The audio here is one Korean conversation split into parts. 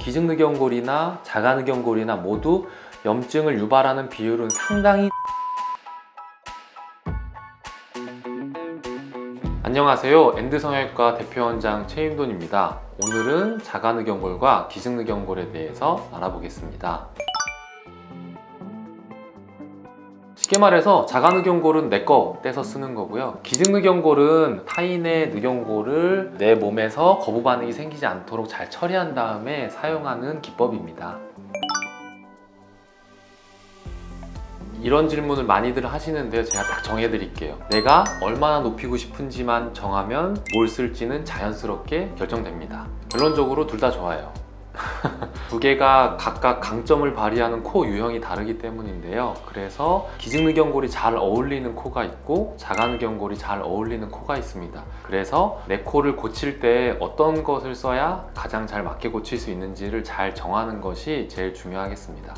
기증늑연골이나 자가늑연골이나 모두 염증을 유발하는 비율은 상당히 안녕하세요. 엔드성형외과 대표원장 최임돈입니다. 오늘은 자가늑연골과 기증늑연골에 대해서 알아보겠습니다. 쉽게 말해서 자가늑연골은 내 거 떼서 쓰는 거고요. 기증늑연골은 타인의 늑연골을 내 몸에서 거부 반응이 생기지 않도록 잘 처리한 다음에 사용하는 기법입니다. 이런 질문을 많이들 하시는데요. 제가 딱 정해드릴게요. 내가 얼마나 높이고 싶은지만 정하면 뭘 쓸지는 자연스럽게 결정됩니다. 결론적으로 둘 다 좋아요. 두 개가 각각 강점을 발휘하는 코 유형이 다르기 때문인데요. 그래서 기증늑연골이 잘 어울리는 코가 있고 자가늑연골이 잘 어울리는 코가 있습니다. 그래서 내 코를 고칠 때 어떤 것을 써야 가장 잘 맞게 고칠 수 있는지를 잘 정하는 것이 제일 중요하겠습니다.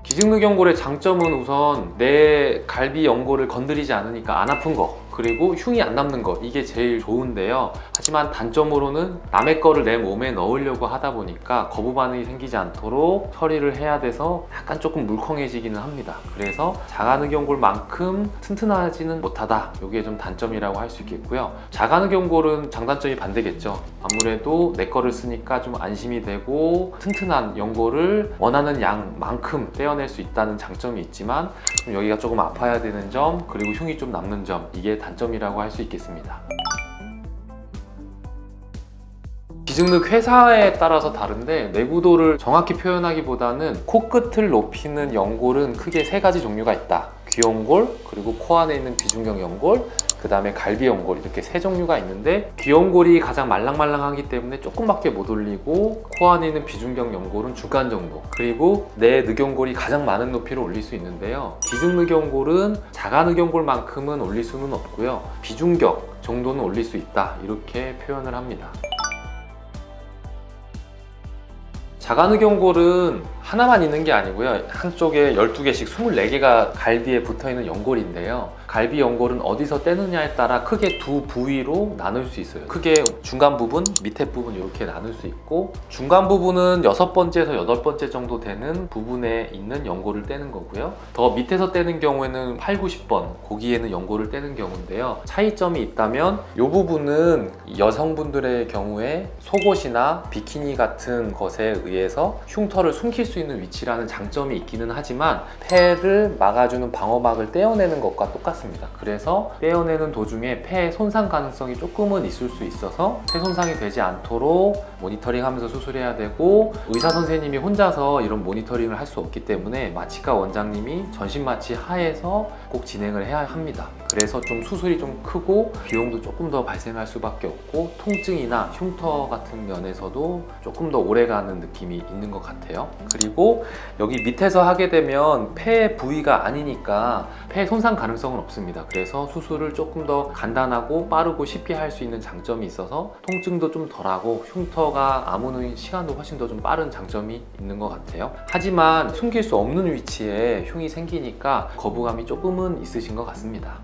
기증늑연골의 장점은 우선 내 갈비 연골을 건드리지 않으니까 안 아픈 거, 그리고 흉이 안 남는 거, 이게 제일 좋은데요. 하지만 단점으로는 남의 거를 내 몸에 넣으려고 하다 보니까 거부 반응이 생기지 않도록 처리를 해야 돼서 약간 조금 물컹해지기는 합니다. 그래서 자가늑연골만큼 튼튼하지는 못하다, 이게 좀 단점이라고 할 수 있겠고요. 자가늑연골은 장단점이 반대겠죠. 아무래도 내 거를 쓰니까 좀 안심이 되고 튼튼한 연골을 원하는 양만큼 떼어낼 수 있다는 장점이 있지만 좀 여기가 조금 아파야 되는 점, 그리고 흉이 좀 남는 점, 이게 단점이라고 할 수 있겠습니다. 기증늑 회사에 따라서 다른데 내구도를 정확히 표현하기보다는 코끝을 높이는 연골은 크게 세 가지 종류가 있다. 귀연골, 그리고 코 안에 있는 비중격 연골, 그 다음에 갈비 연골, 이렇게 세 종류가 있는데 귀연골이 가장 말랑말랑하기 때문에 조금밖에 못 올리고 코 안에 있는 비중격 연골은 중간 정도, 그리고 내 늑연골이 가장 많은 높이를 올릴 수 있는데요. 기증늑연골은 자가늑연골만큼은 올릴 수는 없고요. 비중격 정도는 올릴 수 있다, 이렇게 표현을 합니다. 자가늑연골은 하나만 있는 게 아니고요. 한쪽에 12개씩 24개가 갈비에 붙어있는 연골인데요. 갈비 연골은 어디서 떼느냐에 따라 크게 두 부위로 나눌 수 있어요. 크게 중간 부분, 밑에 부분 이렇게 나눌 수 있고, 중간 부분은 6번째에서 8번째 정도 되는 부분에 있는 연골을 떼는 거고요. 더 밑에서 떼는 경우에는 8, 90번, 거기에는 연골을 떼는 경우인데요. 차이점이 있다면 이 부분은 여성분들의 경우에 속옷이나 비키니 같은 것에 의해서 흉터를 숨길 수 있는 위치라는 장점이 있기는 하지만 폐를 막아주는 방어막을 떼어내는 것과 똑같습니다. 그래서 떼어내는 도중에 폐 손상 가능성이 조금은 있을 수 있어서 폐 손상이 되지 않도록 모니터링 하면서 수술해야 되고, 의사 선생님이 혼자서 이런 모니터링을 할 수 없기 때문에 마취과 원장님이 전신 마취 하에서 꼭 진행을 해야 합니다. 그래서 좀 수술이 좀 크고 비용도 조금 더 발생할 수밖에 없고, 통증이나 흉터 같은 면에서도 조금 더 오래가는 느낌이 있는 것 같아요. 그리고 여기 밑에서 하게 되면 폐 부위가 아니니까 폐 손상 가능성은 없습니다. 그래서 수술을 조금 더 간단하고 빠르고 쉽게 할 수 있는 장점이 있어서 통증도 좀 덜하고 흉터가 아무는 시간도 훨씬 더 좀 빠른 장점이 있는 것 같아요. 하지만 숨길 수 없는 위치에 흉이 생기니까 거부감이 조금은 있으신 것 같습니다.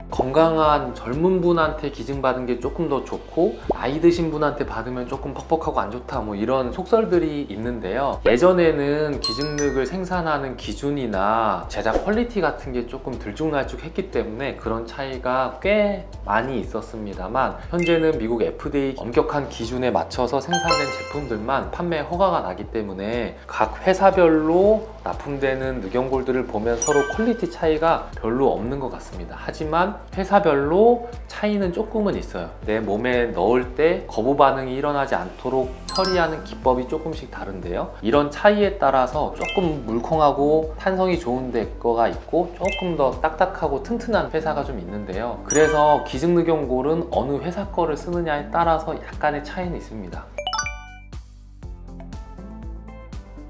건강한 젊은 분한테 기증받은 게 조금 더 좋고 나이 드신 분한테 받으면 조금 퍽퍽하고 안 좋다, 뭐 이런 속설들이 있는데요. 예전에는 기증늑을 생산하는 기준이나 제작 퀄리티 같은 게 조금 들쭉날쭉했기 때문에 그런 차이가 꽤 많이 있었습니다만, 현재는 미국 FDA 엄격한 기준에 맞춰서 생산된 제품들만 판매 허가가 나기 때문에 각 회사별로 납품되는 늑연골들을 보면 서로 퀄리티 차이가 별로 없는 것 같습니다. 하지만 회사별로 차이는 조금은 있어요. 내 몸에 넣을 때 거부 반응이 일어나지 않도록 처리하는 기법이 조금씩 다른데요. 이런 차이에 따라서 조금 물컹하고 탄성이 좋은 데 거가 있고 조금 더 딱딱하고 튼튼한 회사가 좀 있는데요. 그래서 기증늑연골은 어느 회사 거를 쓰느냐에 따라서 약간의 차이는 있습니다.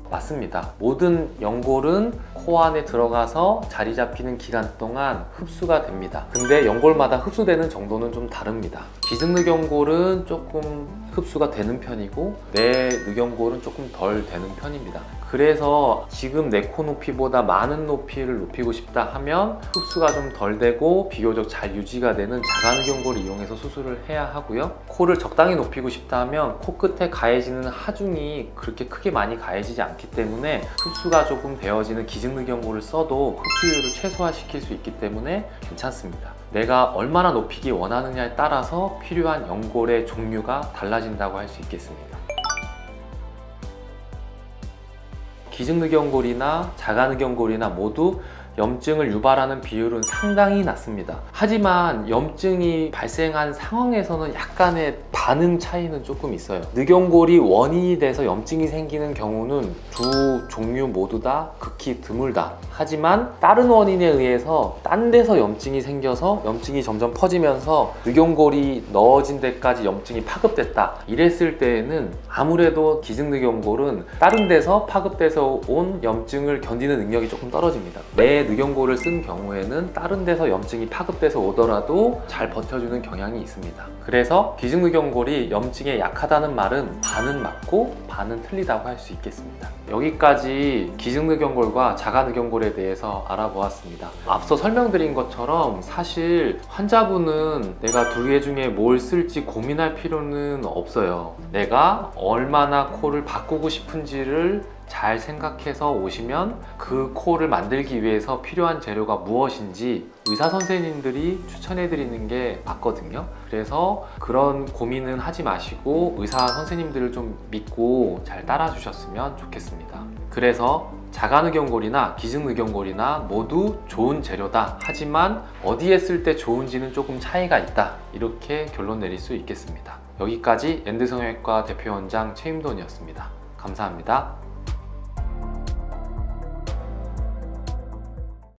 맞습니다. 모든 연골은 코 안에 들어가서 자리 잡히는 기간 동안 흡수가 됩니다. 근데 연골마다 흡수되는 정도는 좀 다릅니다. 기증늑연골은 조금 흡수가 되는 편이고 내 늑연골은 조금 덜 되는 편입니다. 그래서 지금 내 코 높이보다 많은 높이를 높이고 싶다 하면 흡수가 좀 덜 되고 비교적 잘 유지가 되는 자가누경고를 이용해서 수술을 해야 하고요. 코를 적당히 높이고 싶다 하면 코끝에 가해지는 하중이 그렇게 크게 많이 가해지지 않기 때문에 흡수가 조금 되어지는 기증누경고를 써도 흡수율을 최소화시킬 수 있기 때문에 괜찮습니다. 내가 얼마나 높이기 원하느냐에 따라서 필요한 연골의 종류가 달라진다고 할 수 있겠습니다. 기증누경골이나 자가누경골이나 모두 염증을 유발하는 비율은 상당히 낮습니다. 하지만 염증이 발생한 상황에서는 약간의 반응 차이는 조금 있어요. 누경골이 원인이 돼서 염증이 생기는 경우는 두 종류 모두 다 극히 드물다. 하지만 다른 원인에 의해서 딴 데서 염증이 생겨서 염증이 점점 퍼지면서 누경골이 넣어진 데까지 염증이 파급됐다. 이랬을 때에는 아무래도 기증누경골은 다른 데서 파급돼서 온 염증을 견디는 능력이 조금 떨어집니다. 내 누경골을 쓴 경우에는 다른 데서 염증이 파급돼서 오더라도 잘 버텨주는 경향이 있습니다. 그래서 기증누경골이 염증에 약하다는 말은 반은 맞고 반은 틀리다고 할 수 있겠습니다. 여기까지 기증누경골과 자가누경골에 대해서 알아보았습니다. 앞서 설명드린 것처럼 사실 환자분은 내가 두 개 중에 뭘 쓸지 고민할 필요는 없어요. 내가 얼마나 코를 바꾸고 싶은지를 잘 생각해서 오시면 그 코를 만들기 위해서 필요한 재료가 무엇인지 의사 선생님들이 추천해 드리는 게 맞거든요. 그래서 그런 고민은 하지 마시고 의사 선생님들을 좀 믿고 잘 따라 주셨으면 좋겠습니다. 그래서 자가누경골이나 기증누경골이나 모두 좋은 재료다. 하지만 어디에 쓸 때 좋은지는 조금 차이가 있다. 이렇게 결론 내릴 수 있겠습니다. 여기까지 엔드성형외과 대표원장 최임돈이었습니다. 감사합니다.